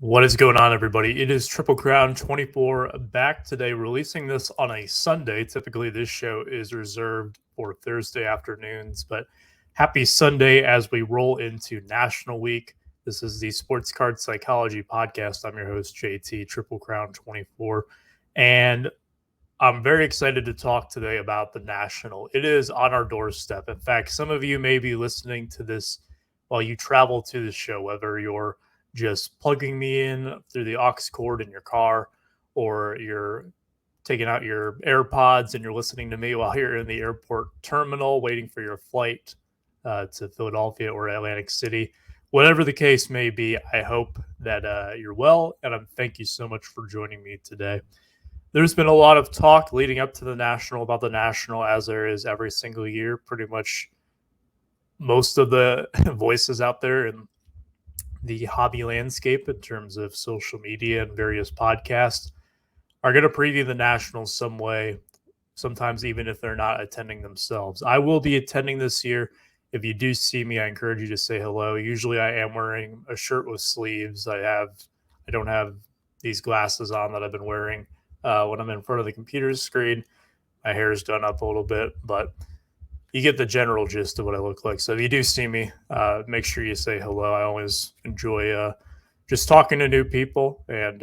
What is going on, everybody? It is TripleCrown24 back today, releasing this on a Sunday. Typically, this show is reserved for Thursday afternoons, but happy Sunday as we roll into National Week. This is the Sports Card Psychology Podcast. I'm your host, JT, TripleCrown24, and I'm very excited to talk today about the National. It is on our doorstep. In fact, some of you may be listening to this while you travel to the show, whether you're just plugging me in through the aux cord in your car, or you're taking out your AirPods and you're listening to me while you're in the airport terminal waiting for your flight to Philadelphia or Atlantic City. Whatever the case may be, I hope that you're well, and thank you so much for joining me today. There's been a lot of talk leading up to the National about the National, as there is every single year. Pretty much most of the voices out there in the hobby landscape in terms of social media and various podcasts are going to preview the Nationals some way, sometimes even if they're not attending themselves. I will be attending this year. If you do see me, I encourage you to say hello. Usually I am wearing a shirt with sleeves. I don't have these glasses on that I've been wearing when I'm in front of the computer screen. My hair is done up a little bit, but you get the general gist of what I look like. So if you do see me, make sure you say hello. I always enjoy just talking to new people, and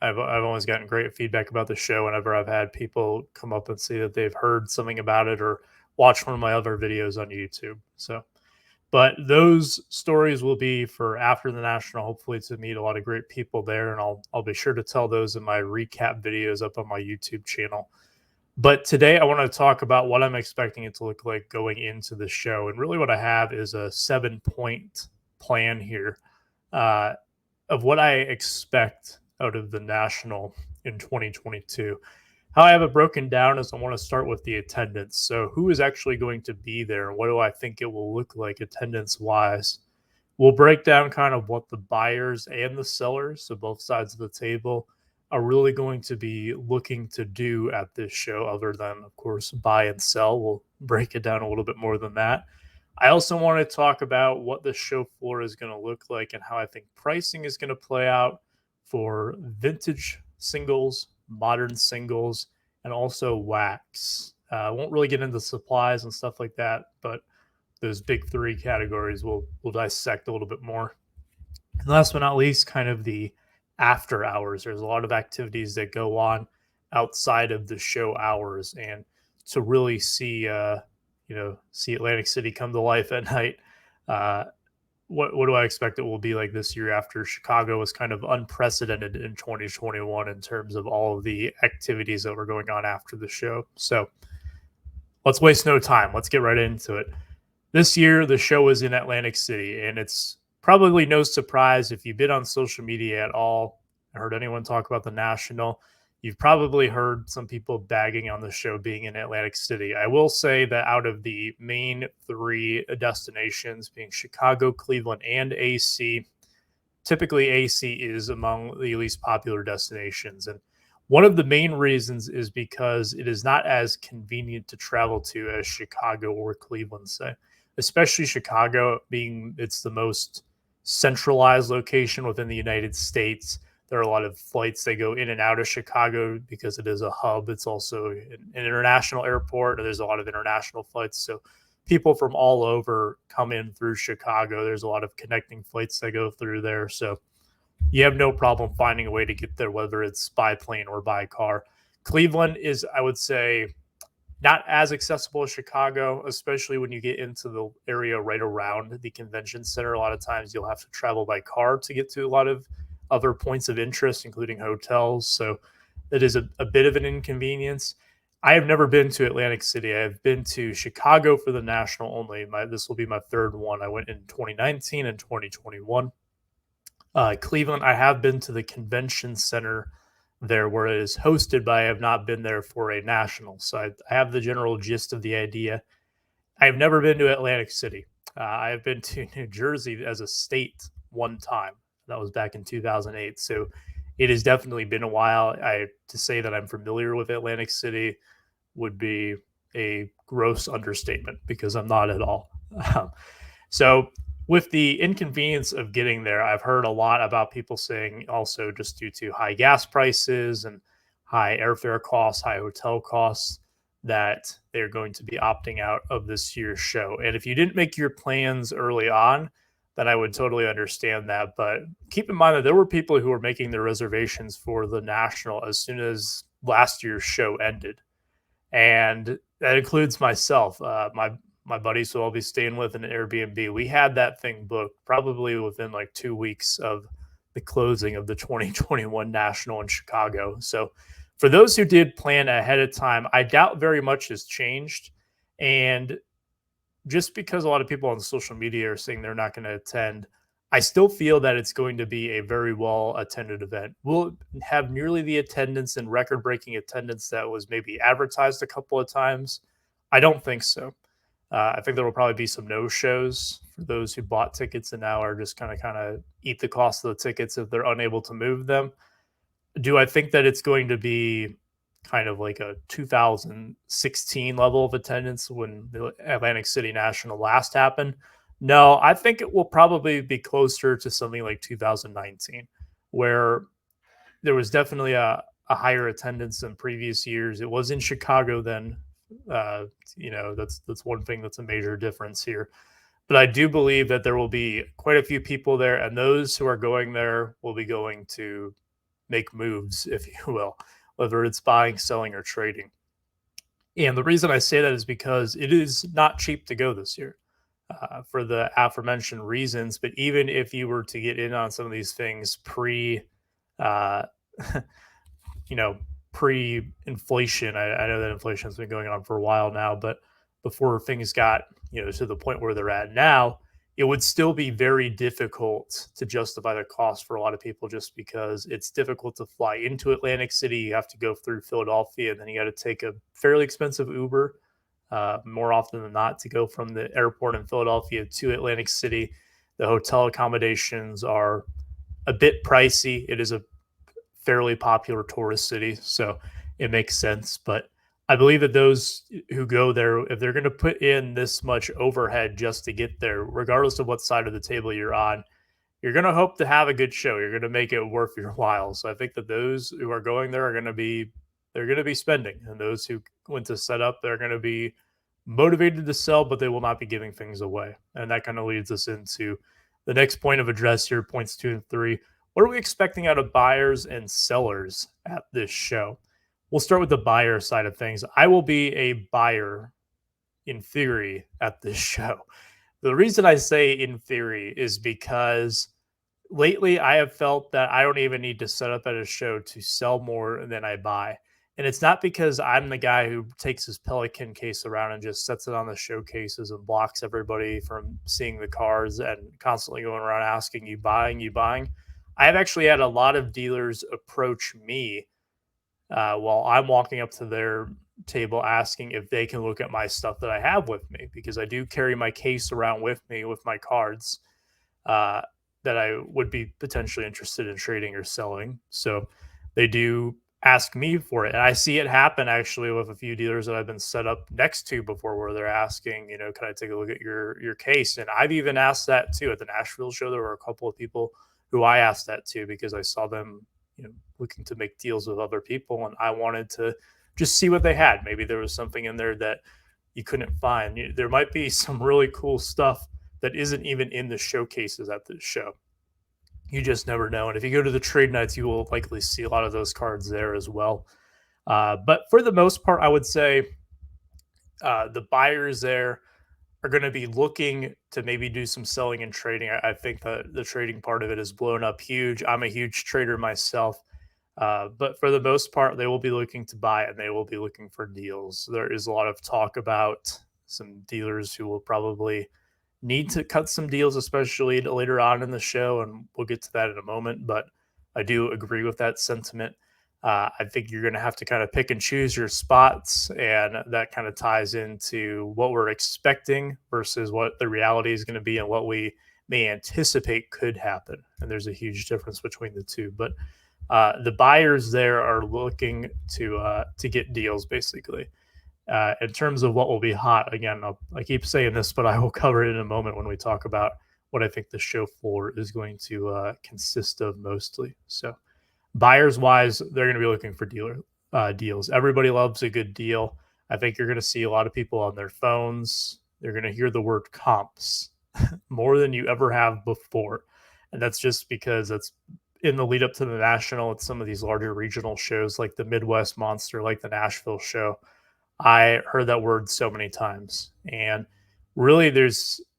I've always gotten great feedback about the show whenever I've had people come up and say that they've heard something about it or watched one of my other videos on YouTube. So, but those stories will be for after the National, hopefully to meet a lot of great people there, and I'll be sure to tell those in my recap videos up on my YouTube channel. But today I want to talk about what I'm expecting it to look like going into the show. And really what I have is a 7-point plan here of what I expect out of the National in 2022. How I have it broken down is I want to start with the attendance. So who is actually going to be there? And what do I think it will look like attendance-wise? We'll break down kind of what the buyers and the sellers, so both sides of the table, are really going to be looking to do at this show, other than, of course, buy and sell. We'll break it down a little bit more than that. I also want to talk about what the show floor is going to look like and how I think pricing is going to play out for vintage singles, modern singles, and also wax. I won't really get into supplies and stuff like that, but those big three categories we'll dissect a little bit more. And last but not least, kind of the after hours. There's a lot of activities that go on outside of the show hours, and to really see see Atlantic City come to life at night. What do I expect it will be like this year after Chicago was kind of unprecedented in 2021 in terms of all of the activities that were going on after the show. So let's waste no time. Let's get right into it. This year, the show is in Atlantic City, and it's probably no surprise if you've been on social media at all and heard anyone talk about the National. You've probably heard some people bagging on the show being in Atlantic City. I will say that out of the main three destinations, being Chicago, Cleveland, and AC, typically AC is among the least popular destinations. And one of the main reasons is because it is not as convenient to travel to as Chicago or Cleveland, say. Especially Chicago, being it's the most centralized location within the United States. There are a lot of flights that go in and out of Chicago because it is a hub. It's also an international airport. There's a lot of international flights. So people from all over come in through Chicago. There's a lot of connecting flights that go through there. So you have no problem finding a way to get there, whether it's by plane or by car. Cleveland is, I would say, not as accessible as Chicago, especially when you get into the area right around the convention center. A lot of times you'll have to travel by car to get to a lot of other points of interest, including hotels. So it is a bit of an inconvenience. I have never been to Atlantic City. I have been to Chicago for the National only. This will be my third one. I went in 2019 and 2021. Cleveland, I have been to the convention center there where it is hosted, but I have not been there for a National. So I have the general gist of the idea. I have never been to Atlantic City. I have been to New Jersey as a state one time. That was back in 2008. So it has definitely been a while. To say that I'm familiar with Atlantic City would be a gross understatement because I'm not at all. So with the inconvenience of getting there, I've heard a lot about people saying also just due to high gas prices and high airfare costs, high hotel costs, that they're going to be opting out of this year's show. And if you didn't make your plans early on, then I would totally understand that. But keep in mind that there were people who were making their reservations for the National as soon as last year's show ended, and that includes myself. My buddies who I'll be staying with in an Airbnb, we had that thing booked probably within like 2 weeks of the closing of the 2021 National in Chicago. So for those who did plan ahead of time, I doubt very much has changed. And just because a lot of people on social media are saying they're not going to attend, I still feel that it's going to be a very well attended event. Will it have nearly the attendance and record breaking attendance that was maybe advertised a couple of times? I don't think so. I think there will probably be some no shows for those who bought tickets and now are just kind of eat the cost of the tickets if they're unable to move them. Do I think that it's going to be kind of like a 2016 level of attendance when the Atlantic City National last happened? No, I think it will probably be closer to something like 2019, where there was definitely a higher attendance than previous years. It was in Chicago then. That's one thing that's a major difference here. But I do believe that there will be quite a few people there, and those who are going there will be going to make moves, if you will, whether it's buying, selling, or trading. And the reason I say that is because it is not cheap to go this year for the aforementioned reasons. But even if you were to get in on some of these things uh, pre-inflation, I know that inflation has been going on for a while now, but before things got to the point where they're at now, it would still be very difficult to justify the cost for a lot of people just because it's difficult to fly into Atlantic City. You have to go through Philadelphia, and then you got to take a fairly expensive Uber more often than not to go from the airport in Philadelphia to Atlantic City. The hotel accommodations are a bit pricey. It is a fairly popular tourist city, so it makes sense. But I believe that those who go there, if they're going to put in this much overhead just to get there, regardless of what side of the table you're on, you're going to hope to have a good show. You're going to make it worth your while. So I think that those who are going there are going to be spending, and those who went to set up, they're going to be motivated to sell, but they will not be giving things away. And that kind of leads us into the next point of address here, points 2 and 3. What are we expecting out of buyers and sellers at this show? We'll start with the buyer side of things. I will be a buyer in theory at this show. The reason I say in theory is because lately I have felt that I don't even need to set up at a show to sell more than I buy. And it's not because I'm the guy who takes his Pelican case around and just sets it on the showcases and blocks everybody from seeing the cars and constantly going around asking, you buying, you buying. I have actually had a lot of dealers approach me while I'm walking up to their table asking if they can look at my stuff that I have with me, because I do carry my case around with me with my cards that I would be potentially interested in trading or selling. So they do ask me for it. And I see it happen actually with a few dealers that I've been set up next to before, where they're asking, can I take a look at your case? And I've even asked that too at the Nashville show. There were a couple of people who I asked that to because I saw them looking to make deals with other people, and I wanted to just see what they had. Maybe there was something in there that you couldn't find. There might be some really cool stuff that isn't even in the showcases at this show. You just never know. And if you go to the trade nights, you will likely see a lot of those cards there as well. But for the most part, I would say the buyers there are going to be looking to maybe do some selling and trading. I think the trading part of it is blown up huge. I'm a huge trader myself. But for the most part, they will be looking to buy and they will be looking for deals. There is a lot of talk about some dealers who will probably need to cut some deals, especially later on in the show. And we'll get to that in a moment. But I do agree with that sentiment. I think you're going to have to kind of pick and choose your spots, and that kind of ties into what we're expecting versus what the reality is going to be and what we may anticipate could happen. And there's a huge difference between the two. But the buyers there are looking to get deals, basically. In terms of what will be hot, again, I keep saying this, but I will cover it in a moment when we talk about what I think the show floor is going to consist of mostly. So buyers wise, they're going to be looking for deals. Everybody loves a good deal. I think you're going to see a lot of people on their phones. They're going to hear the word comps more than you ever have before. And that's just because it's in the lead up to the national at some of these larger regional shows like the Midwest Monster, like the Nashville show. I heard that word so many times. And really,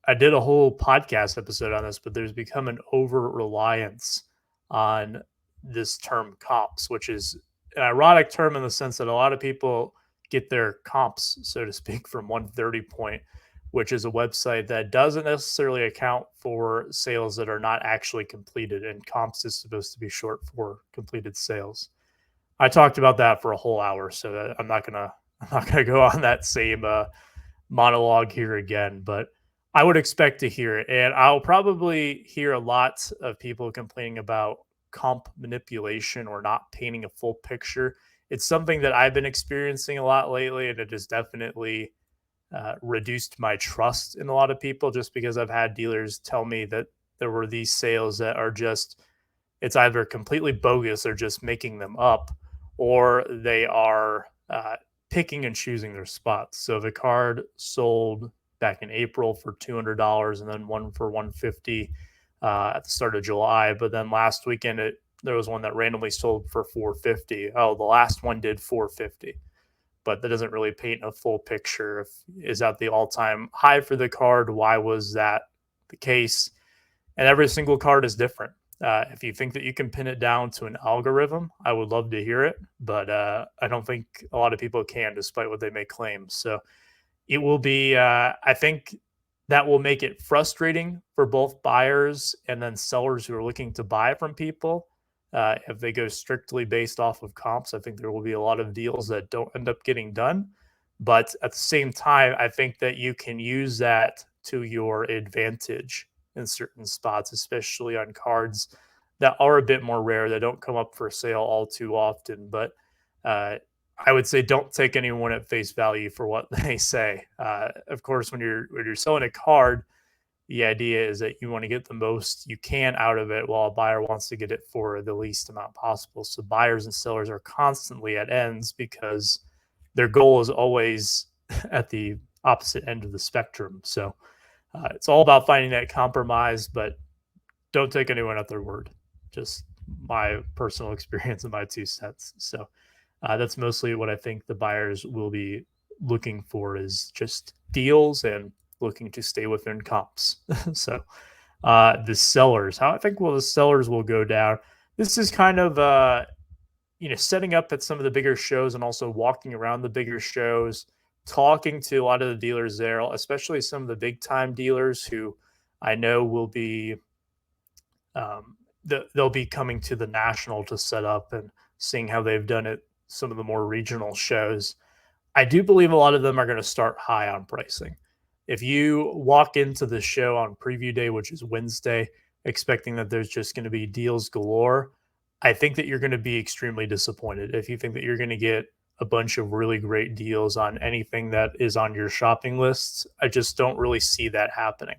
I did a whole podcast episode on this, but there's become an over reliance on this term comps, which is an ironic term in the sense that a lot of people get their comps, so to speak, from 130 Point, which is a website that doesn't necessarily account for sales that are not actually completed. And comps is supposed to be short for completed sales. I talked about that for a whole hour, so that I'm not gonna go on that same monologue here again. But I would expect to hear it, and I'll probably hear a lot of people complaining about comp manipulation or not painting a full picture. It's something that I've been experiencing a lot lately, and it has definitely reduced my trust in a lot of people, just because I've had dealers tell me that there were these sales that are just, it's either completely bogus, they're just making them up, or they are picking and choosing their spots. So the card sold back in April for $200 and then one for $150 at the start of July. But then last weekend, there was one that randomly sold for $450. Oh, the last one did $450. But that doesn't really paint a full picture. Is that the all-time high for the card? Why was that the case? And every single card is different. If you think that you can pin it down to an algorithm, I would love to hear it, but I don't think a lot of people can, despite what they may claim. So it will be, I think that will make it frustrating for both buyers and then sellers who are looking to buy from people. If they go strictly based off of comps, I think there will be a lot of deals that don't end up getting done. But at the same time, I think that you can use that to your advantage in certain spots, especially on cards that are a bit more rare, that don't come up for sale all too often. But I would say don't take anyone at face value for what they say. Of course, when you're selling a card, the idea is that you want to get the most you can out of it, while a buyer wants to get it for the least amount possible. So buyers and sellers are constantly at ends because their goal is always at the opposite end of the spectrum. So it's all about finding that compromise, but don't take anyone at their word. Just my personal experience and my 2 cents. So that's mostly what I think the buyers will be looking for, is just deals and looking to stay within comps. So the sellers, how I think the sellers will go down. This is kind of setting up at some of the bigger shows and also walking around the bigger shows, talking to a lot of the dealers there, especially some of the big time dealers who I know will be they'll be coming to the national to set up, and seeing how they've done it some of the more regional shows. I do believe a lot of them are going to start high on pricing. If you walk into the show on preview day, which is Wednesday, expecting that there's just going to be deals galore, I think that you're going to be extremely disappointed. If you think that you're going to get a bunch of really great deals on anything that is on your shopping lists, I just don't really see that happening.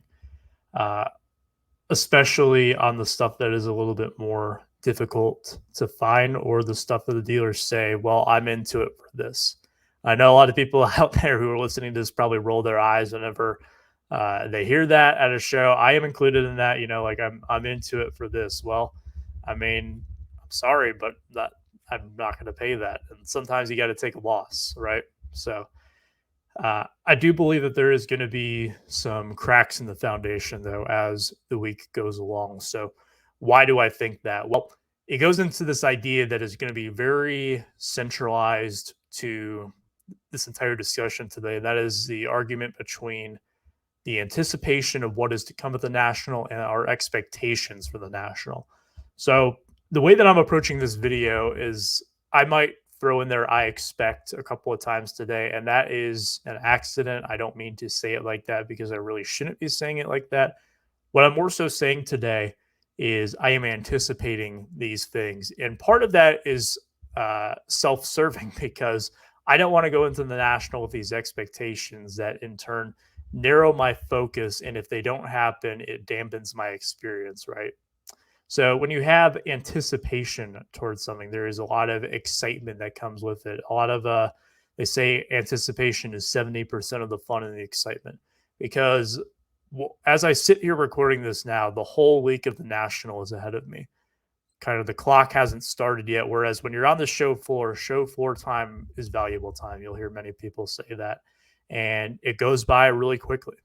Especially on the stuff that is a little bit more difficult to find, or the stuff that the dealers say, well, I'm into it for this. I know a lot of people out there who are listening to this probably roll their eyes whenever they hear that at a show. I am included in that, like I'm into it for this. Well, I mean, I'm sorry, but that I'm not going to pay that. And sometimes you got to take a loss, right? So I do believe that there is going to be some cracks in the foundation, though, as the week goes along. So why do I think that? Well, it goes into this idea that is going to be very centralized to this entire discussion today. That is the argument between the anticipation of what is to come at the national and our expectations for the national. So the way that I'm approaching this video is I might throw in there I expect a couple of times today, and that is an accident. I don't mean to say it like that because I really shouldn't be saying it like that. What I'm more so saying today is I am anticipating these things. And part of that is self-serving, because I don't want to go into the national with these expectations that in turn narrow my focus. And if they don't happen, it dampens my experience, right? So when you have anticipation towards something, there is a lot of excitement that comes with it. A lot of they say anticipation is 70% of the fun and the excitement. Because as I sit here recording this now, the whole week of the national is ahead of me. Kind of the clock hasn't started yet. Whereas when you're on the show floor time is valuable time. You'll hear many people say that, and it goes by really quickly,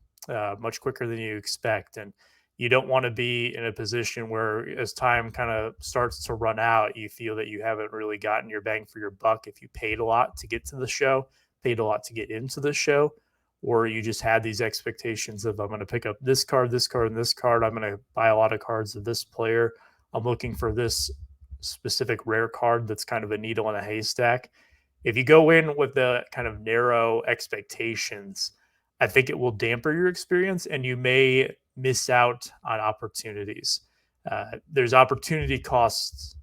much quicker than you expect. And you don't want to be in a position where, as time kind of starts to run out, you feel that you haven't really gotten your bang for your buck if you paid a lot to get to the show, paid a lot to get into the show, or you just had these expectations of, I'm going to pick up this card, this card, and this card. I'm going to buy a lot of cards of this player. I'm looking for this specific rare card that's kind of a needle in a haystack. If you go in with the kind of narrow expectations, I think it will damper your experience and you may miss out on opportunities. There's opportunity costs,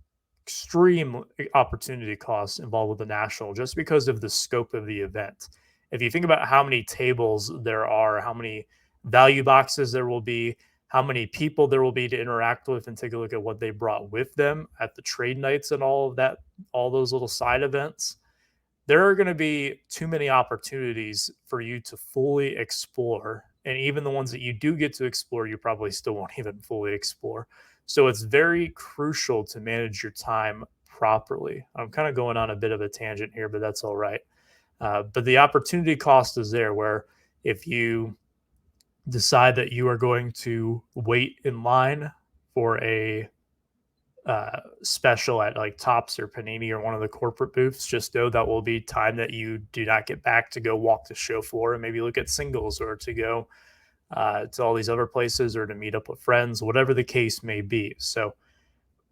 extreme opportunity costs involved with the national just because of the scope of the event. If you think about how many tables there are, how many value boxes there will be, how many people there will be to interact with, and take a look at what they brought with them at the trade nights and all of that, all those little side events, there are going to be too many opportunities for you to fully explore. And even the ones that you do get to explore, you probably still won't even fully explore. So it's very crucial to manage your time properly. I'm kind of going on a bit of a tangent here, but that's all right. But the opportunity cost is there, where if you decide that you are going to wait in line for a special at like Tops or Panini or one of the corporate booths, just know that will be time that you do not get back to go walk the show floor and maybe look at singles, or to go to all these other places, or to meet up with friends, whatever the case may be. So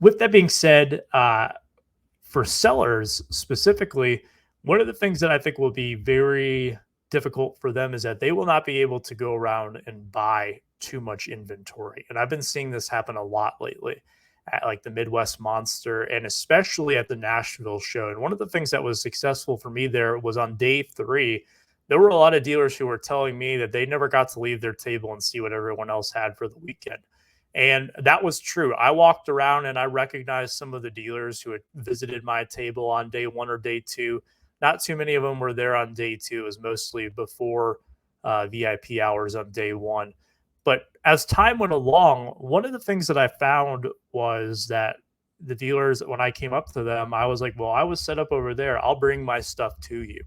with that being said, for sellers specifically, one of the things that I think will be very difficult for them is that they will not be able to go around and buy too much inventory. And I've been seeing this happen a lot lately at like the Midwest Monster and especially at the Nashville show. And one of the things that was successful for me there was on day 3, there were a lot of dealers who were telling me that they never got to leave their table and see what everyone else had for the weekend. And that was true. I walked around and I recognized some of the dealers who had visited my table on day 1 or day 2. Not too many of them were there on day 2. It was mostly before VIP hours on day 1. But as time went along, one of the things that I found was that the dealers, when I came up to them, I was like, well, I was set up over there. I'll bring my stuff to you.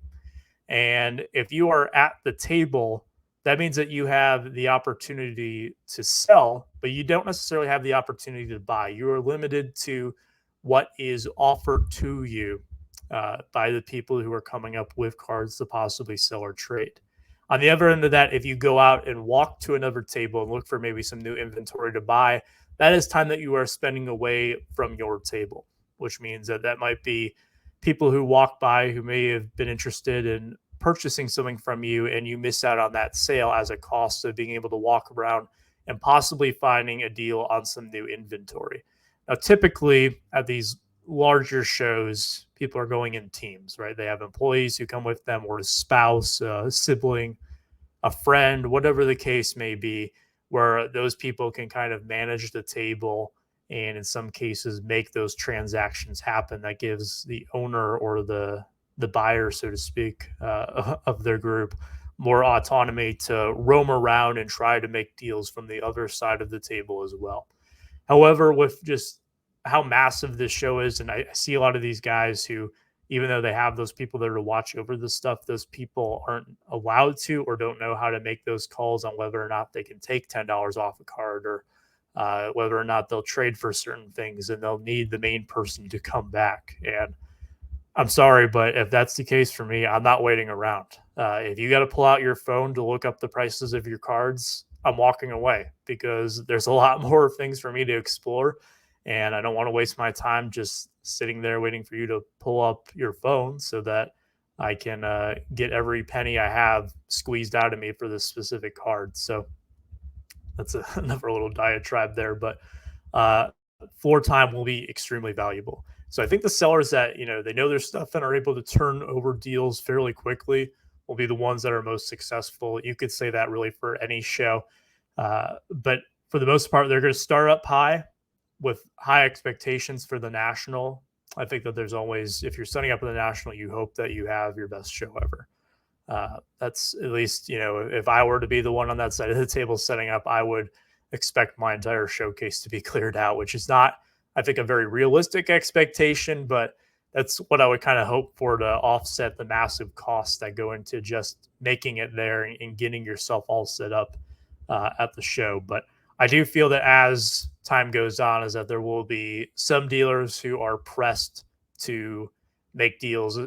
And if you are at the table, that means that you have the opportunity to sell, but you don't necessarily have the opportunity to buy. You are limited to what is offered to you by the people who are coming up with cards to possibly sell or trade. On the other end of that, if you go out and walk to another table and look for maybe some new inventory to buy, that is time that you are spending away from your table, which means that that might be people who walk by who may have been interested in purchasing something from you, and you miss out on that sale as a cost of being able to walk around and possibly finding a deal on some new inventory. Now, typically at these larger shows, people are going in teams, right? They have employees who come with them, or a spouse, a sibling, a friend, whatever the case may be, where those people can kind of manage the table and in some cases make those transactions happen. That gives the owner, or the buyer, so to speak, of their group more autonomy to roam around and try to make deals from the other side of the table as well. However, with just how massive this show is, and I see a lot of these guys who, even though they have those people that are to watch over this stuff, those people aren't allowed to, or don't know how to make those calls on whether or not they can take $10 off a card, or whether or not they'll trade for certain things, and they'll need the main person to come back. And I'm sorry, but if that's the case for me, I'm not waiting around. If you got to pull out your phone to look up the prices of your cards, I'm walking away, because there's a lot more things for me to explore. And I don't want to waste my time just sitting there waiting for you to pull up your phone so that I can get every penny I have squeezed out of me for this specific card. So that's another little diatribe there. But floor time will be extremely valuable. So I think the sellers that, they know their stuff and are able to turn over deals fairly quickly will be the ones that are most successful. You could say that really for any show. But for the most part, they're going to start up high with high expectations for the national. I think that there's always, if you're setting up for the national, you hope that you have your best show ever. That's at least, if I were to be the one on that side of the table setting up, I would expect my entire showcase to be cleared out, which is not, I think, a very realistic expectation, but that's what I would kind of hope for to offset the massive costs that go into just making it there and getting yourself all set up at the show. But I do feel that as time goes on, is that there will be some dealers who are pressed to make deals,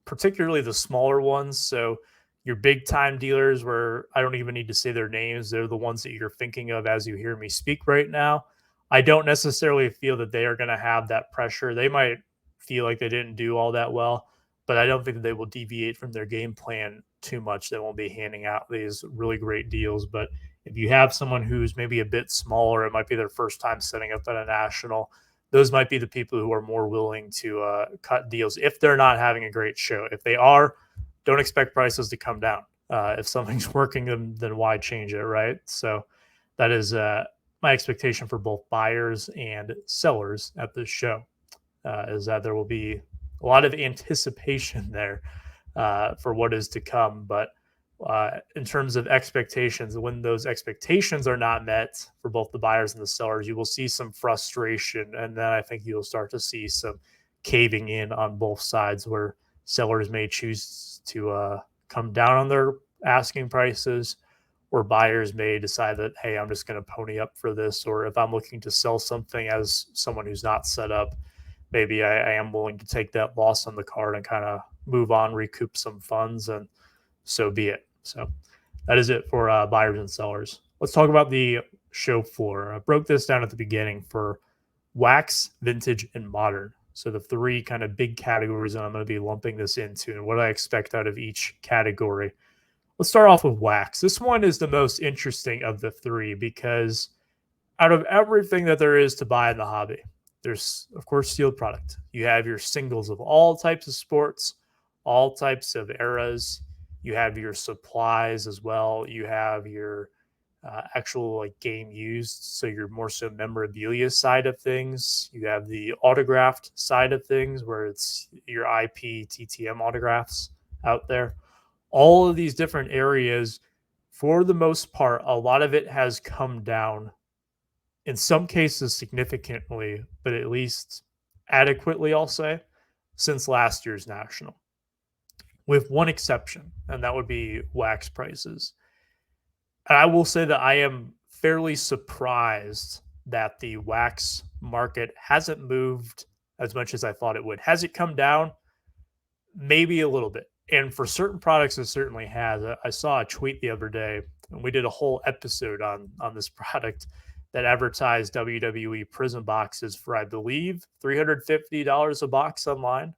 particularly the smaller ones. So your big time dealers, where I don't even need to say their names, they're the ones that you're thinking of as you hear me speak right now. I don't necessarily feel that they are going to have that pressure. They might feel like they didn't do all that well, but I don't think that they will deviate from their game plan too much. They won't be handing out these really great deals. But if you have someone who's maybe a bit smaller, it might be their first time setting up at a national, those might be the people who are more willing to cut deals if they're not having a great show. If they are, don't expect prices to come down. If something's working, then why change it, right? So that is my expectation for both buyers and sellers at this show, is that there will be a lot of anticipation there for what is to come. But in terms of expectations, when those expectations are not met for both the buyers and the sellers, you will see some frustration. And then I think you'll start to see some caving in on both sides, where sellers may choose to come down on their asking prices, or buyers may decide that, hey, I'm just going to pony up for this. Or if I'm looking to sell something as someone who's not set up, maybe I am willing to take that loss on the card and kind of move on, recoup some funds, and so be it. So that is it for buyers and sellers. Let's talk about the show floor. I broke this down at the beginning for wax, vintage, and modern. So the three kind of big categories that I'm going to be lumping this into and what I expect out of each category. Let's start off with wax. This one is the most interesting of the three because out of everything that there is to buy in the hobby, there's, of course, sealed product. You have your singles of all types of sports, all types of eras. You have your supplies as well. You have your actual like game used, so you're more so memorabilia side of things. You have the autographed side of things, where it's your IP TTM autographs out there. All of these different areas, for the most part, a lot of it has come down, in some cases significantly, but at least adequately, I'll say, since last year's national, with one exception, and that would be wax prices. And I will say that I am fairly surprised that the wax market hasn't moved as much as I thought it would. Has it come down? Maybe a little bit. And for certain products, it certainly has. I saw a tweet the other day, and we did a whole episode on this product that advertised WWE Prism boxes for, I believe, $350 a box online.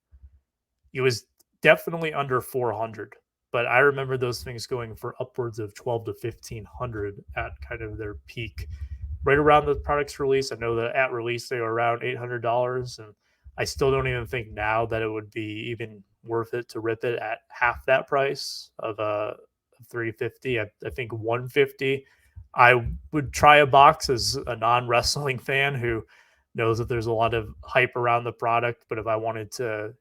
It was definitely under 400, but I remember those things going for upwards of 12 to 1500 at kind of their peak, right around the product's release. I know that at release they were around $800, and I still don't even think now that it would be even worth it to rip it at half that price of 350. I think 150. I would try a box as a non-wrestling fan who knows that there's a lot of hype around the product, but if I wanted to,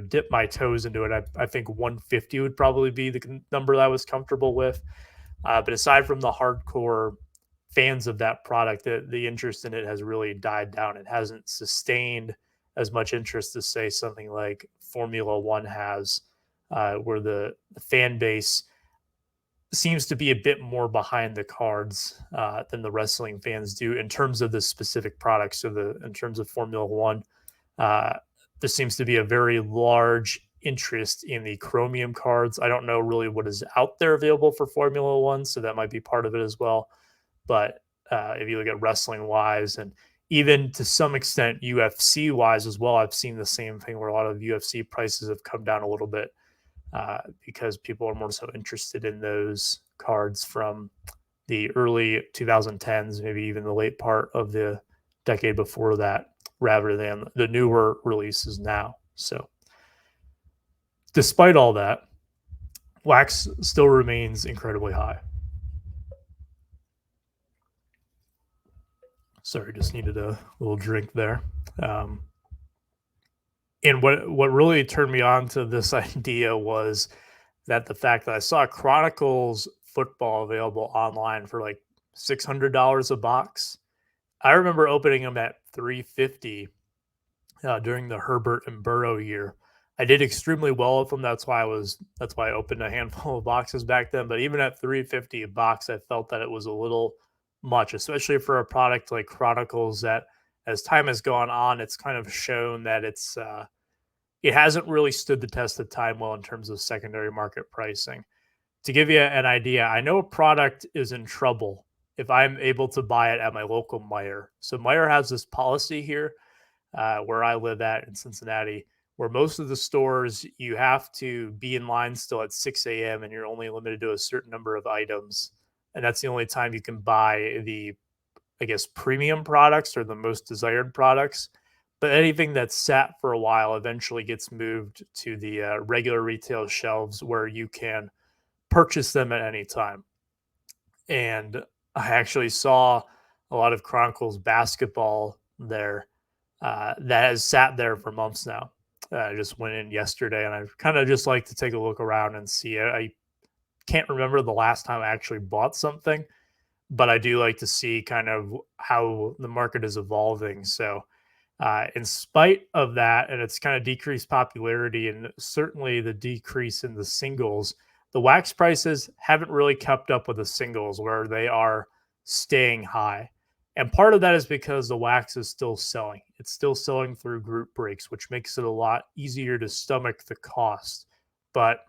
dip my toes into it, I think 150 would probably be the number that I was comfortable with. But aside from the hardcore fans of that product, the interest in it has really died down. It hasn't sustained as much interest as, say, something like Formula One has, where the fan base seems to be a bit more behind the cards than the wrestling fans do in terms of the specific products. So in terms of Formula One, there seems to be a very large interest in the chromium cards. I don't know really what is out there available for Formula One, so that might be part of it as well. But if you look at wrestling wise, and even to some extent UFC wise as well, I've seen the same thing where a lot of UFC prices have come down a little bit because people are more so interested in those cards from the early 2010s, maybe even the late part of the decade before that, rather than the newer releases now. So despite all that, wax still remains incredibly high. Sorry, just needed a little drink there. Um, and what really turned me on to this idea was that the fact that I saw Chronicles football available online for like $600 a box. I remember opening them at 350 during the Herbert and Burrow year. I did extremely well with them. That's why I opened a handful of boxes back then. But even at 350 a box, I felt that it was a little much, especially for a product like Chronicles that as time has gone on, it's kind of shown that it hasn't really stood the test of time well in terms of secondary market pricing. To give you an idea, I know a product is in trouble if I'm able to buy it at my local Meijer. So Meijer has this policy here where I live at in Cincinnati, where most of the stores you have to be in line still at 6 a.m. and you're only limited to a certain number of items. And that's the only time you can buy the, I guess, premium products or the most desired products. But anything that's sat for a while eventually gets moved to the regular retail shelves where you can purchase them at any time. And I actually saw a lot of Chronicles basketball there that has sat there for months now. I just went in yesterday and I kind of just like to take a look around and see it. I can't remember the last time I actually bought something, but I do like to see kind of how the market is evolving. So, in spite of that, and it's kind of decreased popularity and certainly the decrease in the singles, the wax prices haven't really kept up with the singles where they are staying high. And part of that is because the wax is still selling. It's still selling through group breaks, which makes it a lot easier to stomach the cost. But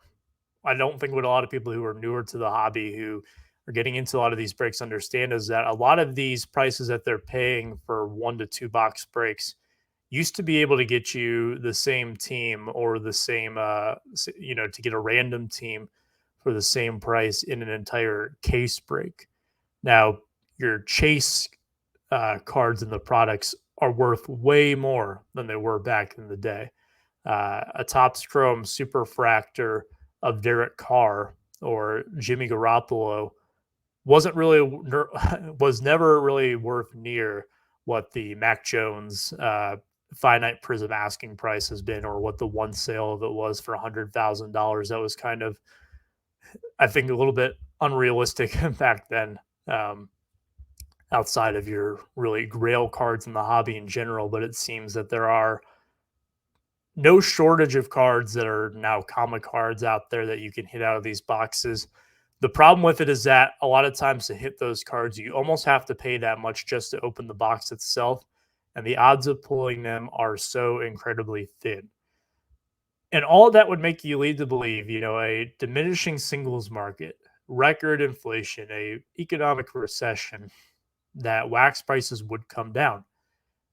I don't think what a lot of people who are newer to the hobby who are getting into a lot of these breaks understand is that a lot of these prices that they're paying for 1 to 2 box breaks used to be able to get you the same team or the same, to get a random team for the same price in an entire case break. Now, your chase cards in the products are worth way more than they were back in the day. A Topps Chrome Superfractor of Derek Carr or Jimmy Garoppolo wasn't really was never really worth near what the Mac Jones finite prism asking price has been, or what the one sale of it was for $100,000. That was kind of, I think, a little bit unrealistic back then. Outside of your really grail cards in the hobby in general, but it seems that there are no shortage of cards that are now comic cards out there that you can hit out of these boxes. The problem with it is that a lot of times to hit those cards, you almost have to pay that much just to open the box itself. And the odds of pulling them are so incredibly thin. And all of that would make you lead to believe, a diminishing singles market, record inflation, a economic recession, that wax prices would come down.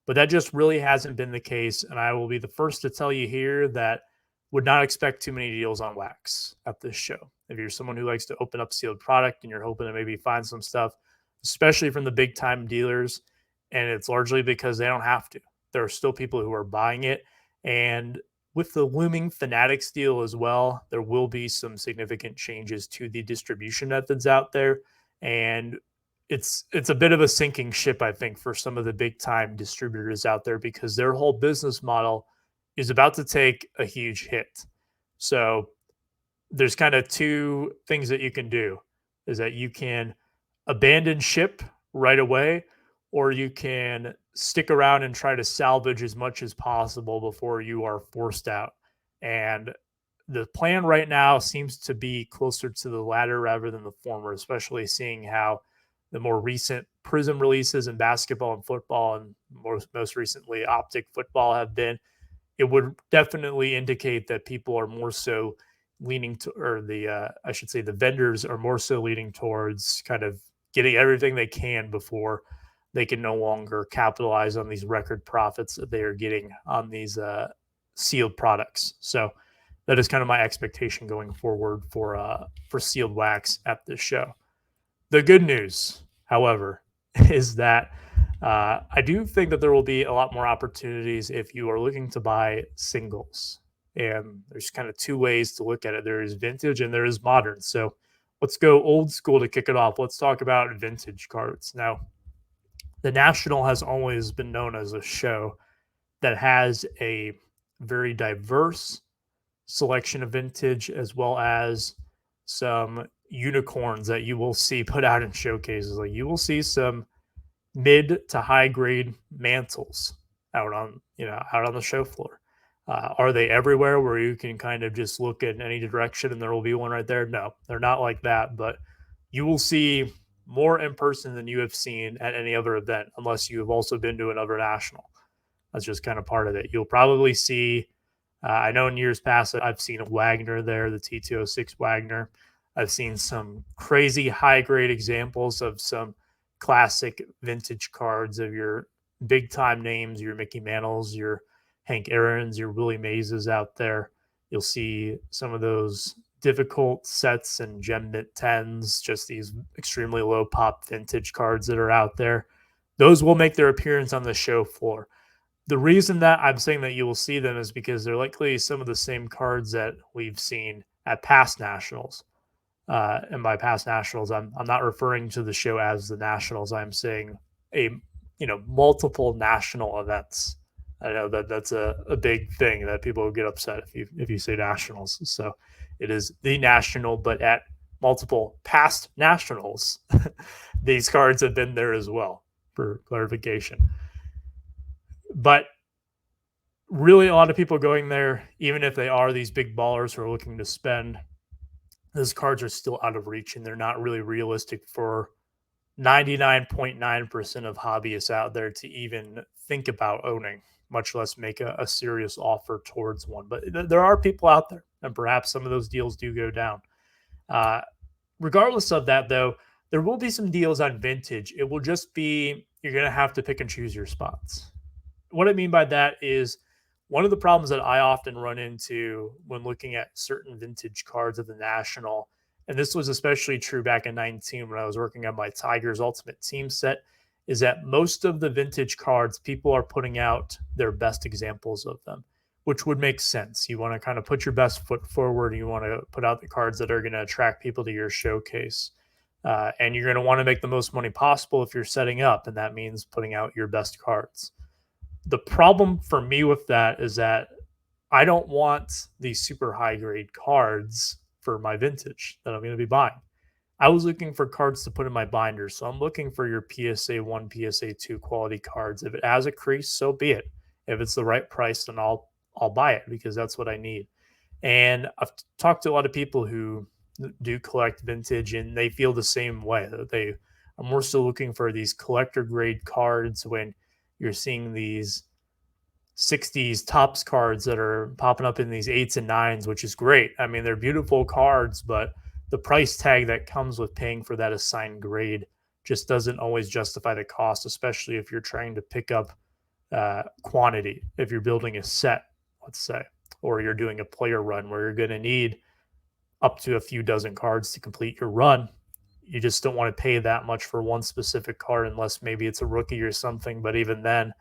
But that just really hasn't been the case. And I will be the first to tell you here that would not expect too many deals on wax at this show. If you're someone who likes to open up sealed product and you're hoping to maybe find some stuff, especially from the big time dealers, and it's largely because they don't have to. There are still people who are buying it. And with the looming Fanatics deal as well, there will be some significant changes to the distribution methods out there. And it's a bit of a sinking ship, I think, for some of the big time distributors out there because their whole business model is about to take a huge hit. So there's kind of two things that you can do is that you can abandon ship right away, or you can stick around and try to salvage as much as possible before you are forced out. And the plan right now seems to be closer to the latter rather than the former, especially seeing how the more recent Prism releases in basketball and football, and most recently Optic football have been. It would definitely indicate that people are more so leaning to, or I should say the vendors are more so leaning towards kind of getting everything they can before they can no longer capitalize on these record profits that they are getting on these sealed products. So that is kind of my expectation going forward for sealed wax at this show. The good news, however, is that I do think that there will be a lot more opportunities if you are looking to buy singles. And there's kind of two ways to look at it. There is vintage and there is modern. So let's go old school to kick it off. Let's talk about vintage cards. Now, the National has always been known as a show that has a very diverse selection of vintage, as well as some unicorns that you will see put out in showcases. Like you will see some mid to high grade mantles out on the show floor. Are they everywhere where you can kind of just look in any direction and there will be one right there? No, they're not like that, but you will see more in person than you have seen at any other event, unless you have also been to another national. That's just kind of part of it. You'll probably see, I know in years past, I've seen a Wagner there, the T206 Wagner. I've seen some crazy high grade examples of some classic vintage cards of your big time names, your Mickey Mantles, your Hank Aaron's, your Willie Mays out there. You'll see some of those difficult sets and gem mint 10s, just these extremely low pop vintage cards that are out there. Those will make their appearance on the show floor. The reason that I'm saying that you will see them is because they're likely some of the same cards that we've seen at past nationals. And by past nationals, I'm not referring to the show as the nationals. I'm saying multiple national events. I know that that's a big thing that people will get upset if you say nationals. So it is the national, but at multiple past nationals, these cards have been there as well, for clarification. But really, a lot of people going there, even if they are these big ballers who are looking to spend, those cards are still out of reach and they're not really realistic for 99.9% of hobbyists out there to even think about owning, much less make a serious offer towards one. But there are people out there, and perhaps some of those deals do go down. Regardless of that, though, there will be some deals on vintage. It will just be, you're going to have to pick and choose your spots. What I mean by that is, one of the problems that I often run into when looking at certain vintage cards of the National, and this was especially true back in 19 when I was working on my Tigers Ultimate Team set, is that most of the vintage cards, people are putting out their best examples of them, which would make sense. You want to kind of put your best foot forward. You want to put out the cards that are going to attract people to your showcase. And you're going to want to make the most money possible if you're setting up, and that means putting out your best cards. The problem for me with that is that I don't want these super high grade cards for my vintage that I'm going to be buying. I was looking for cards to put in my binder, so I'm looking for your PSA 1, PSA 2 quality cards. If it has a crease, so be it. If it's the right price, then I'll buy it because that's what I need. And I've talked to a lot of people who do collect vintage, and they feel the same way. That they are more so looking for these collector grade cards when you're seeing these 60s tops cards that are popping up in these 8s and 9s, which is great. I mean, they're beautiful cards, but the price tag that comes with paying for that assigned grade just doesn't always justify the cost, especially if you're trying to pick up quantity. If you're building a set, let's say, or you're doing a player run where you're going to need up to a few dozen cards to complete your run, you just don't want to pay that much for one specific card unless maybe it's a rookie or something. But even then,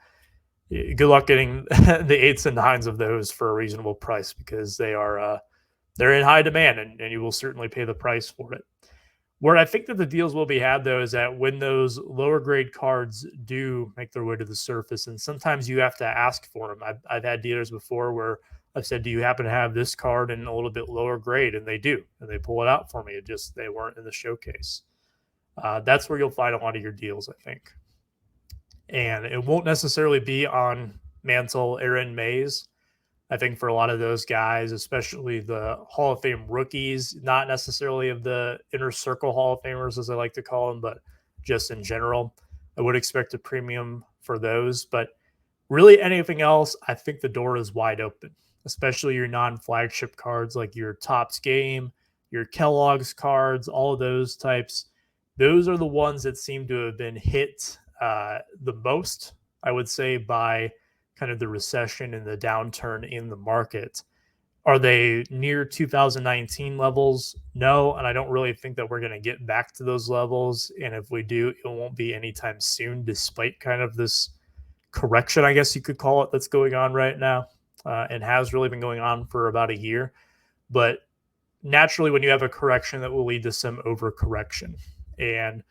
good luck getting the 8s and 9s of those for a reasonable price, because they're in high demand, and you will certainly pay the price for it. Where I think that the deals will be had, though, is that when those lower grade cards do make their way to the surface, and sometimes you have to ask for them. I've had dealers before where I've said, do you happen to have this card in a little bit lower grade? And they do, and they pull it out for me. They weren't in the showcase. That's where you'll find a lot of your deals, I think. And it won't necessarily be on Mantle, Aaron, Mays. I think for a lot of those guys, especially the Hall of Fame rookies, not necessarily of the inner circle Hall of Famers, as I like to call them, but just in general, I would expect a premium for those. But really anything else, I think the door is wide open, especially your non-flagship cards like your Topps Game, your Kellogg's cards, all of those types. Those are the ones that seem to have been hit the most, I would say, by kind of the recession and the downturn in the market. Are they near 2019 levels? No, and I don't really think that we're going to get back to those levels. And if we do, it won't be anytime soon, despite kind of this correction, I guess you could call it, that's going on right now. and has really been going on for about a year. But naturally, when you have a correction, that will lead to some overcorrection. And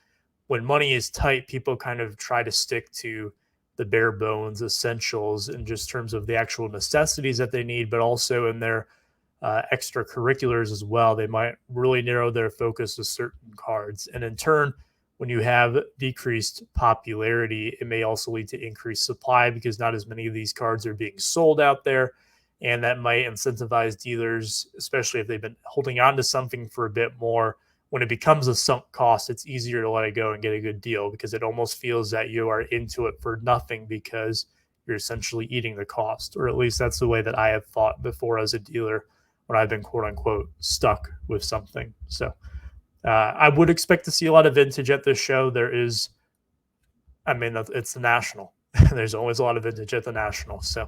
when money is tight, people kind of try to stick to the bare bones essentials in just terms of the actual necessities that they need, but also in their extracurriculars as well. They might really narrow their focus to certain cards. And in turn, when you have decreased popularity, it may also lead to increased supply because not as many of these cards are being sold out there. And that might incentivize dealers, especially if they've been holding on to something for a bit more. When it becomes a sunk cost, it's easier to let it go and get a good deal because it almost feels that you are into it for nothing because you're essentially eating the cost, or at least that's the way that I have thought before as a dealer when I've been quote unquote stuck with something. So I would expect to see a lot of vintage at this show. There is, I mean, it's the National. There's always a lot of vintage at the National. So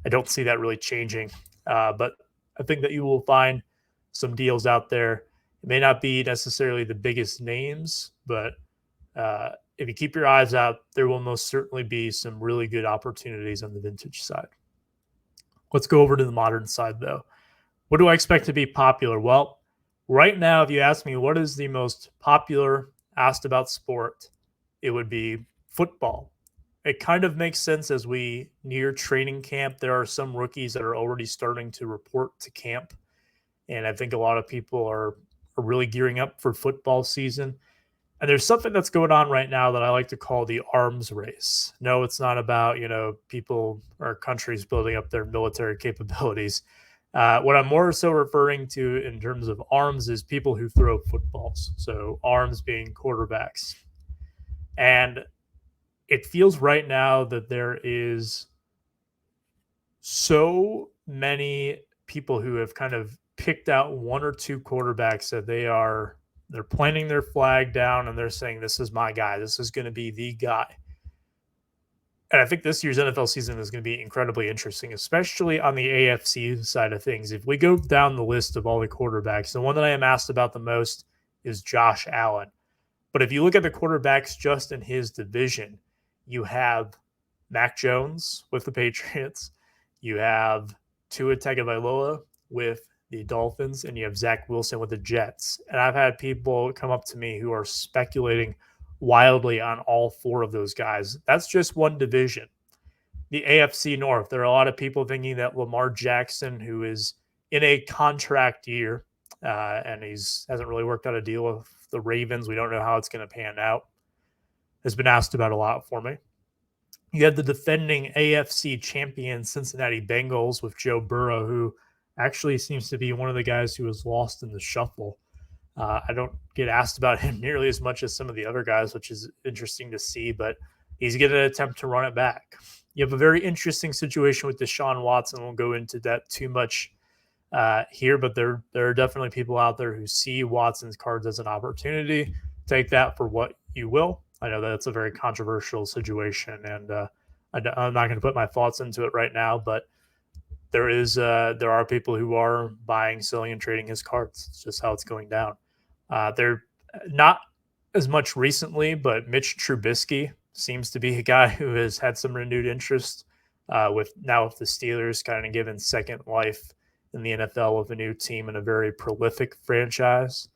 I don't see that really changing. But I think that you will find some deals out there. It may not be necessarily the biggest names, but if you keep your eyes out, there will most certainly be some really good opportunities on the vintage side. Let's go over to the modern side, though. What do I expect to be popular? Well, right now, if you ask me what is the most popular asked about sport, it would be football. It kind of makes sense as we near training camp. There are some rookies that are already starting to report to camp. And I think a lot of people are really gearing up for football season. And there's something that's going on right now that I like to call the arms race. No, it's not about, people or countries building up their military capabilities. What I'm more so referring to in terms of arms is people who throw footballs. So arms being quarterbacks. And it feels right now that there is so many people who have kind of picked out one or two quarterbacks that they're planting their flag down and they're saying, this is my guy. This is going to be the guy. And I think this year's NFL season is going to be incredibly interesting, especially on the AFC side of things. If we go down the list of all the quarterbacks, the one that I am asked about the most is Josh Allen. But if you look at the quarterbacks just in his division, you have Mac Jones with the Patriots, you have Tua Tagovailoa with the Dolphins, and you have Zach Wilson with the Jets. And I've had people come up to me who are speculating wildly on all four of those guys. That's just one division. The AFC North, there are a lot of people thinking that Lamar Jackson, who is in a contract year, and hasn't really worked out a deal with the Ravens, we don't know how it's going to pan out, has been asked about a lot for me. You have the defending AFC champion Cincinnati Bengals with Joe Burrow, who actually seems to be one of the guys who was lost in the shuffle. I don't get asked about him nearly as much as some of the other guys, which is interesting to see, but he's going to attempt to run it back. You have a very interesting situation with Deshaun Watson. Won't go into that too much here, but there are definitely people out there who see Watson's cards as an opportunity. Take that for what you will. I know that's a very controversial situation, and I'm not going to put my thoughts into it right now, but there are people who are buying, selling, and trading his cards. It's just how it's going down. They're not as much recently, but Mitch Trubisky seems to be a guy who has had some renewed interest with the Steelers kind of given second life in the NFL with a new team and a very prolific franchise.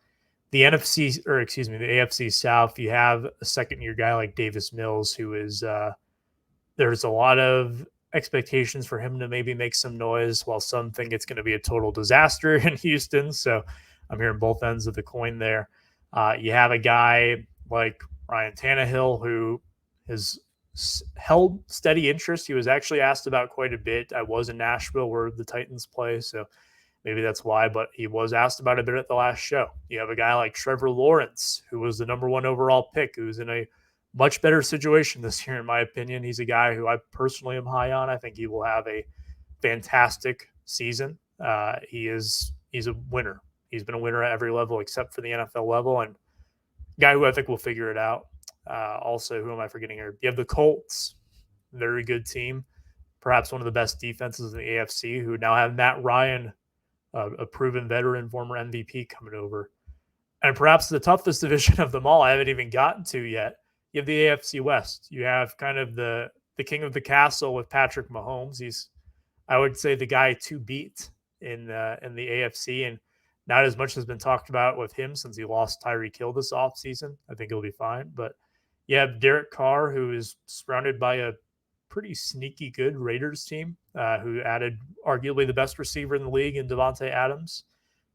The AFC South, you have a second-year guy like Davis Mills, who is there's a lot of expectations for him to maybe make some noise, while some think it's going to be a total disaster in Houston. So I'm hearing both ends of the coin there. You have a guy like Ryan Tannehill who has held steady interest. He was actually asked about quite a bit. I was in Nashville where the Titans play, so maybe that's why, but he was asked about a bit at the last show. You have a guy like Trevor Lawrence, who was the number one overall pick, who's in a much better situation this year, in my opinion. He's a guy who I personally am high on. I think he will have a fantastic season. He's a winner. He's been a winner at every level except for the NFL level, and a guy who I think will figure it out. Also, who am I forgetting here? You have the Colts, very good team, perhaps one of the best defenses in the AFC, who now have Matt Ryan, a proven veteran, former MVP, coming over. And perhaps the toughest division of them all, I haven't even gotten to yet. You have the AFC West. You have kind of the king of the castle with Patrick Mahomes. He's I would say the guy to beat in the AFC, and not as much has been talked about with him since he lost Tyreek Hill this offseason. I think he'll be fine. But you have Derek Carr, who is surrounded by a pretty sneaky good Raiders team, who added arguably the best receiver in the league in Devontae Adams.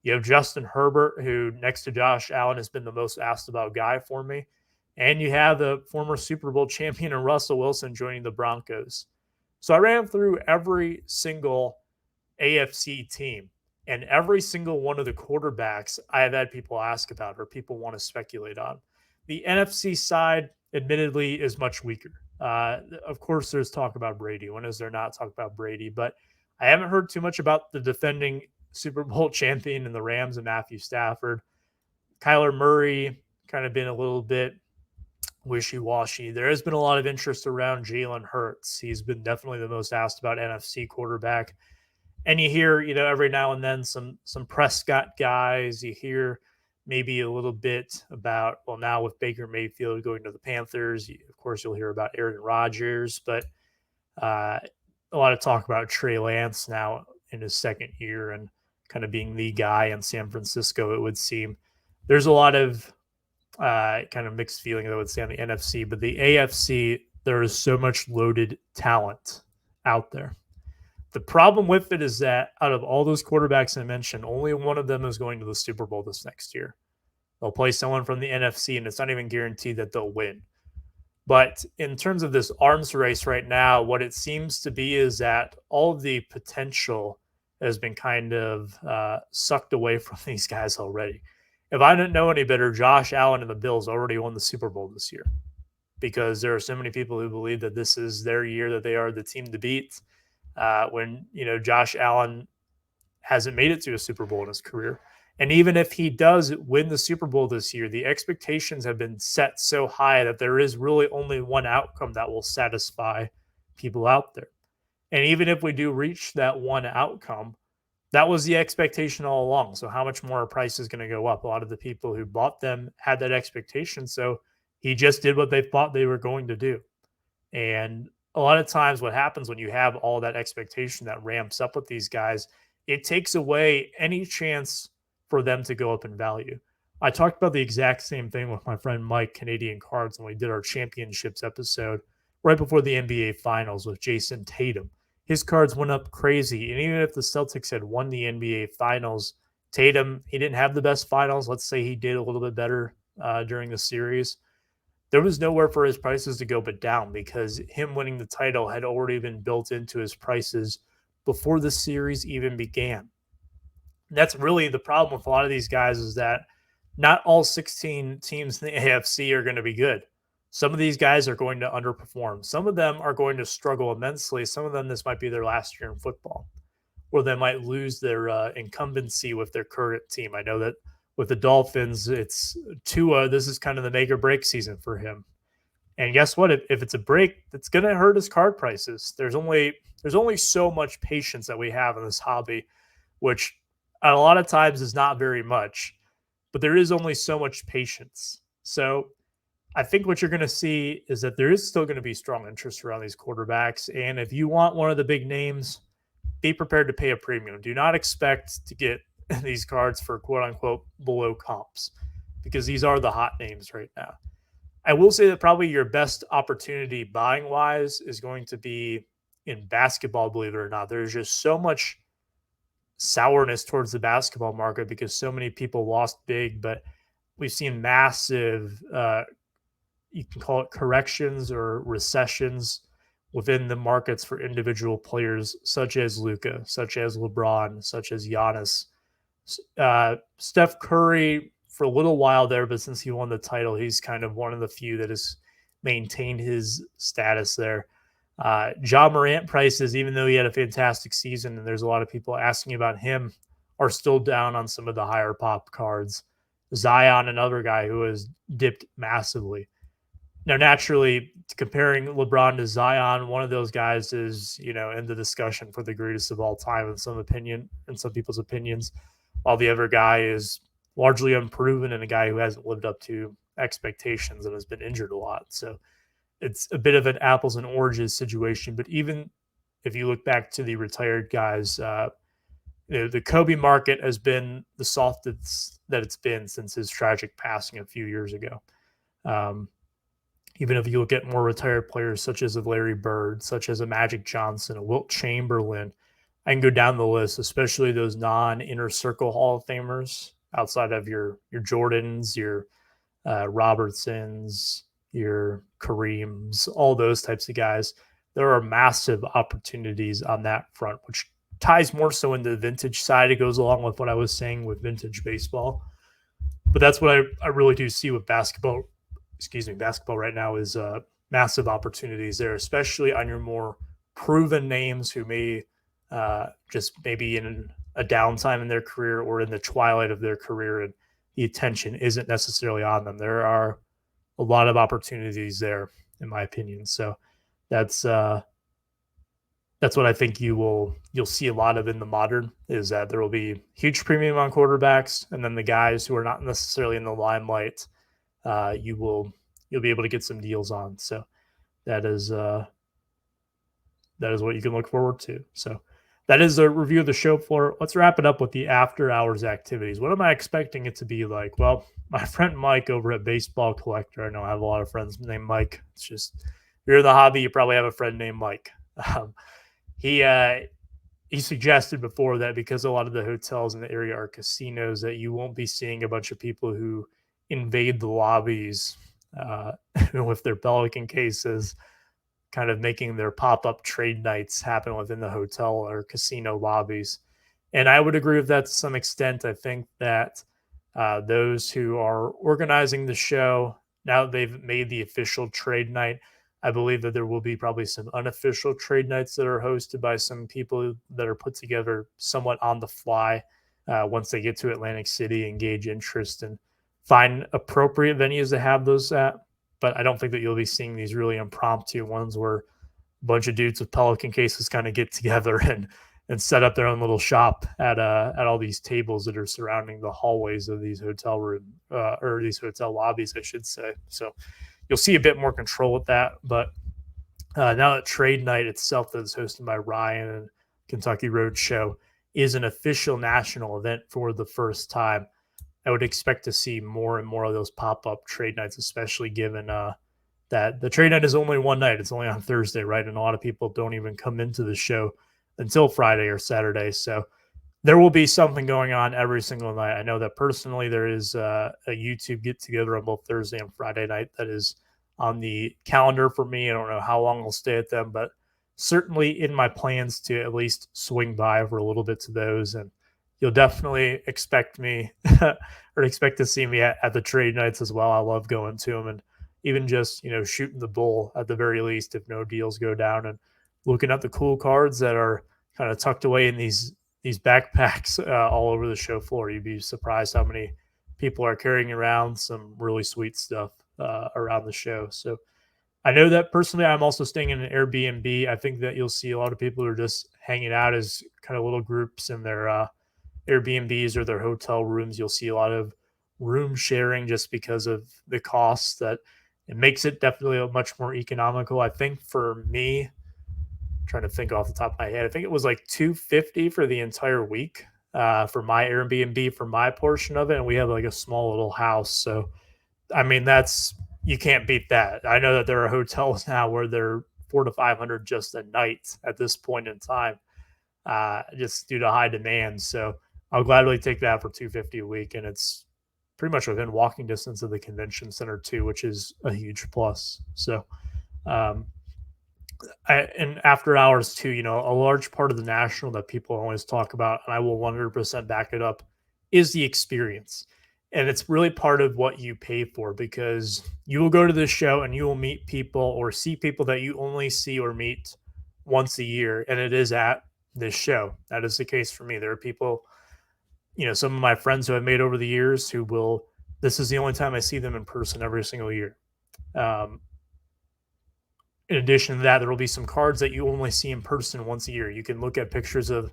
You have Justin Herbert, who next to Josh Allen has been the most asked about guy for me. And you have the former Super Bowl champion and Russell Wilson joining the Broncos. So I ran through every single AFC team, and every single one of the quarterbacks I have had people ask about or people want to speculate on. The NFC side, admittedly, is much weaker. Of course, there's talk about Brady. When is there not talk about Brady? But I haven't heard too much about the defending Super Bowl champion in the Rams and Matthew Stafford. Kyler Murray kind of been a little bit wishy-washy. There has been a lot of interest around Jalen Hurts. He's been definitely the most asked about NFC quarterback. And you hear, every now and then some Prescott guys. You hear maybe a little bit about, well, now with Baker Mayfield going to the Panthers, of course, you'll hear about Aaron Rodgers, but a lot of talk about Trey Lance now in his second year and kind of being the guy in San Francisco, it would seem. There's a lot of kind of mixed feeling, I would say, on the NFC, but the AFC, there is so much loaded talent out there. The problem with it is that out of all those quarterbacks I mentioned, only one of them is going to the Super Bowl this next year. They'll play someone from the NFC, and it's not even guaranteed that they'll win. But in terms of this arms race right now, what it seems to be is that all of the potential has been kind of sucked away from these guys already. If I didn't know any better, Josh Allen and the Bills already won the Super Bowl this year because there are so many people who believe that this is their year, that they are the team to beat. When Josh Allen hasn't made it to a Super Bowl in his career. And even if he does win the Super Bowl this year, the expectations have been set so high that there is really only one outcome that will satisfy people out there. And even if we do reach that one outcome, that was the expectation all along. So how much more our price is going to go up? A lot of the people who bought them had that expectation. So he just did what they thought they were going to do. And a lot of times what happens when you have all that expectation that ramps up with these guys, it takes away any chance for them to go up in value. I talked about the exact same thing with my friend Mike, Canadian Cards, when we did our championships episode right before the NBA Finals with Jason Tatum. His cards went up crazy. And even if the Celtics had won the NBA Finals, Tatum, he didn't have the best finals. Let's say he did a little bit better during the series. There was nowhere for his prices to go but down because him winning the title had already been built into his prices before the series even began. And that's really the problem with a lot of these guys is that not all 16 teams in the AFC are going to be good. Some of these guys are going to underperform. Some of them are going to struggle immensely. Some of them, this might be their last year in football, or they might lose their incumbency with their current team. I know that with the Dolphins, it's Tua. This is kind of the make or break season for him. And guess what? If it's a break, it's going to hurt his card prices. There's only so much patience that we have in this hobby, which a lot of times is not very much, but there is only so much patience. So I think what you're going to see is that there is still going to be strong interest around these quarterbacks. And if you want one of the big names, be prepared to pay a premium. Do not expect to get these cards for quote unquote below comps because these are the hot names right now. I will say that probably your best opportunity buying wise is going to be in basketball, believe it or not. There's just so much sourness towards the basketball market because so many people lost big, but we've seen massive you can call it corrections or recessions within the markets for individual players such as Luka, such as LeBron, such as Giannis. Steph Curry for a little while there, but since he won the title, he's kind of one of the few that has maintained his status there. Ja Morant prices, even though he had a fantastic season and there's a lot of people asking about him, are still down on some of the higher pop cards. Zion, another guy who has dipped massively. Now, naturally, comparing LeBron to Zion, one of those guys is, in the discussion for the greatest of all time in some people's opinions, while the other guy is largely unproven and a guy who hasn't lived up to expectations and has been injured a lot. So it's a bit of an apples and oranges situation. But even if you look back to the retired guys, the Kobe market has been the softest that it's been since his tragic passing a few years ago. Um, Even if you look at more retired players such as a Larry Bird, such as a Magic Johnson, a Wilt Chamberlain, I can go down the list, especially those non-inner circle Hall of Famers outside of your Jordans, your Robertsons, your Kareems, all those types of guys. There are massive opportunities on that front, which ties more so into the vintage side. It goes along with what I was saying with vintage baseball. But that's what I really do see with basketball. Excuse me, basketball right now is massive opportunities there, especially on your more proven names who may just maybe in a downtime in their career or in the twilight of their career, and the attention isn't necessarily on them. There are a lot of opportunities there, in my opinion. So that's uh, that's what I think you'll see a lot of in the modern is that there will be huge premium on quarterbacks, and then the guys who are not necessarily in the limelight, you'll be able to get some deals on. So that is uh, that is what you can look forward to. So that is a review of the show floor. Let's wrap it up with the after hours activities. What am I expecting it to be like? Well, my friend Mike over at Baseball Collector, I know I have a lot of friends named Mike. It's just, if you're in the hobby, you probably have a friend named Mike. Um, he he suggested before that because a lot of the hotels in the area are casinos, that you won't be seeing a bunch of people who invade the lobbies uh, with their Pelican cases, kind of making their pop-up trade nights happen within the hotel or casino lobbies. And I would agree with that to some extent. I think that those who are organizing the show, now that they've made the official trade night, I believe that there will be probably some unofficial trade nights that are hosted by some people that are put together somewhat on the fly once they get to Atlantic City and gauge interest and find appropriate venues to have those at. But I don't think that you'll be seeing these really impromptu ones where a bunch of dudes with Pelican cases kind of get together and set up their own little shop at all these tables that are surrounding the hallways of these hotel room or these hotel lobbies, I should say. So you'll see a bit more control with that. But now that trade night itself, that is hosted by Ryan and Kentucky Road Show, is an official national event for the first time, I would expect to see more and more of those pop-up trade nights, especially given that the trade night is only one night. It's only on Thursday, right? And a lot of people don't even come into the show until Friday or Saturday. So there will be something going on every single night. I know that personally there is a YouTube get-together on both Thursday and Friday night that is on the calendar for me. I don't know how long I'll stay at them, but certainly in my plans to at least swing by for a little bit to those. And you'll definitely expect me or expect to see me at the trade nights as well. I love going to them and even just, shooting the bull at the very least if no deals go down, and looking at the cool cards that are kind of tucked away in these backpacks all over the show floor. You'd be surprised how many people are carrying around some really sweet stuff around the show. So I know that personally, I'm also staying in an Airbnb. I think that you'll see a lot of people who are just hanging out as kind of little groups in their Airbnbs or their hotel rooms. You'll see a lot of room sharing just because of the costs, that it makes it definitely a much more economical. I think for me, trying to think off the top of my head, I think it was like $250 for the entire week for my Airbnb for my portion of it, and we have like a small little house. So I mean, you can't beat that. I know that there are hotels now where they're 400 to 500 just a night at this point in time, just due to high demand. So I'll gladly take that for $250 a week, and it's pretty much within walking distance of the convention center too, which is a huge plus. So, um, and after hours too, a large part of the national that people always talk about, and I will 100% back it up, is the experience. And it's really part of what you pay for, because you will go to this show and you will meet people or see people that you only see or meet once a year. And it is at this show. That is the case for me. There are people, some of my friends who I've made over the years this is the only time I see them in person every single year. Um, in addition to that, there will be some cards that you only see in person once a year. You can look at pictures of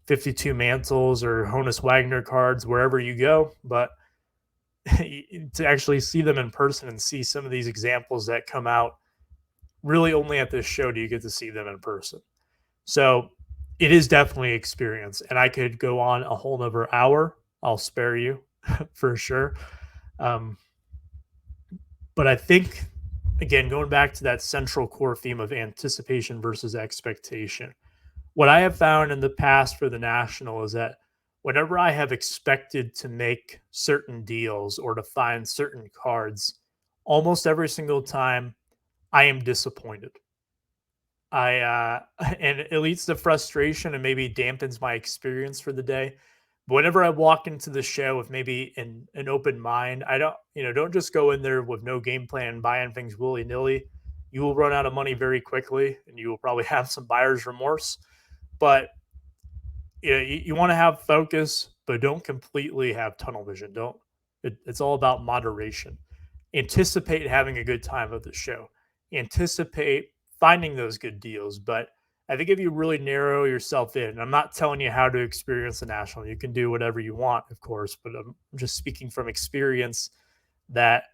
52 Mantles or Honus Wagner cards wherever you go, but to actually see them in person and see some of these examples that come out, really only at this show do you get to see them in person. So it is definitely experience, and I could go on a whole nother hour. I'll spare you for sure. Um, but I think, again, going back to that central core theme of anticipation versus expectation, what I have found in the past for the National is that whenever I have expected to make certain deals or to find certain cards, almost every single time I am disappointed. And it leads to frustration and maybe dampens my experience for the day. But whenever I walk into the show with maybe an open mind, I don't just go in there with no game plan, buying things willy nilly. You will run out of money very quickly, and you will probably have some buyer's remorse. But you want to have focus, but don't completely have tunnel vision. Don't. It's all about moderation. Anticipate having a good time of the show. Anticipate finding those good deals. But I think if you really narrow yourself in, and I'm not telling you how to experience the National. You can do whatever you want, of course, but I'm just speaking from experience that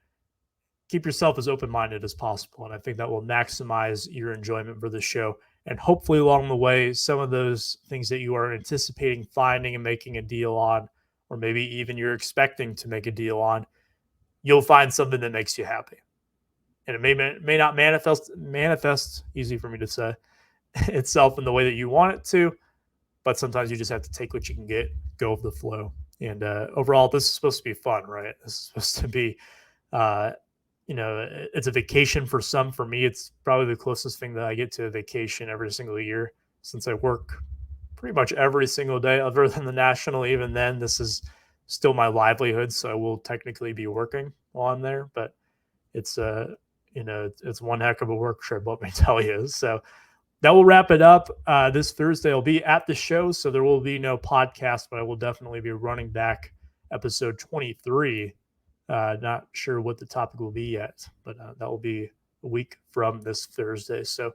keep yourself as open-minded as possible, and I think that will maximize your enjoyment for the show. And hopefully along the way, some of those things that you are anticipating finding and making a deal on, or maybe even you're expecting to make a deal on, you'll find something that makes you happy. And it may not manifest, easy for me to say, itself in the way that you want it to, but sometimes you just have to take what you can get, go with the flow. And overall, this is supposed to be fun, right? This is supposed to be uh, it's a vacation for some. For me, it's probably the closest thing that I get to a vacation every single year, since I work pretty much every single day other than the National. Even then, this is still my livelihood, so I will technically be working while I'm there, but it's it's one heck of a work trip, let me tell you. So that will wrap it up. This Thursday I'll be at the show, so there will be no podcast, but I will definitely be running back episode 23. Not sure what the topic will be yet, but that will be a week from this Thursday. So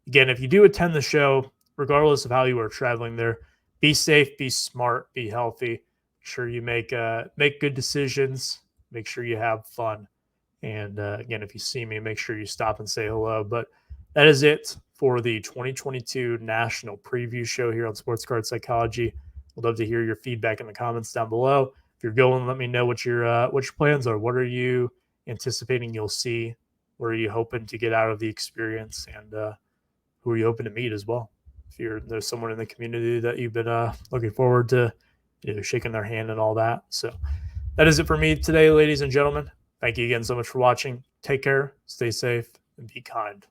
again, if you do attend the show, regardless of how you are traveling there, be safe, be smart, be healthy. Make sure you make good decisions. Make sure you have fun. And again, if you see me, make sure you stop and say hello. But that is it for the 2022 National Preview Show here on Sports Card Psychology. I'd love to hear your feedback in the comments down below. If you're going, let me know what your plans are. What are you anticipating you'll see? What are you hoping to get out of the experience? And who are you hoping to meet as well? If there's someone in the community that you've been looking forward to, shaking their hand and all that. So that is it for me today, ladies and gentlemen. Thank you again so much for watching. Take care, stay safe, and be kind.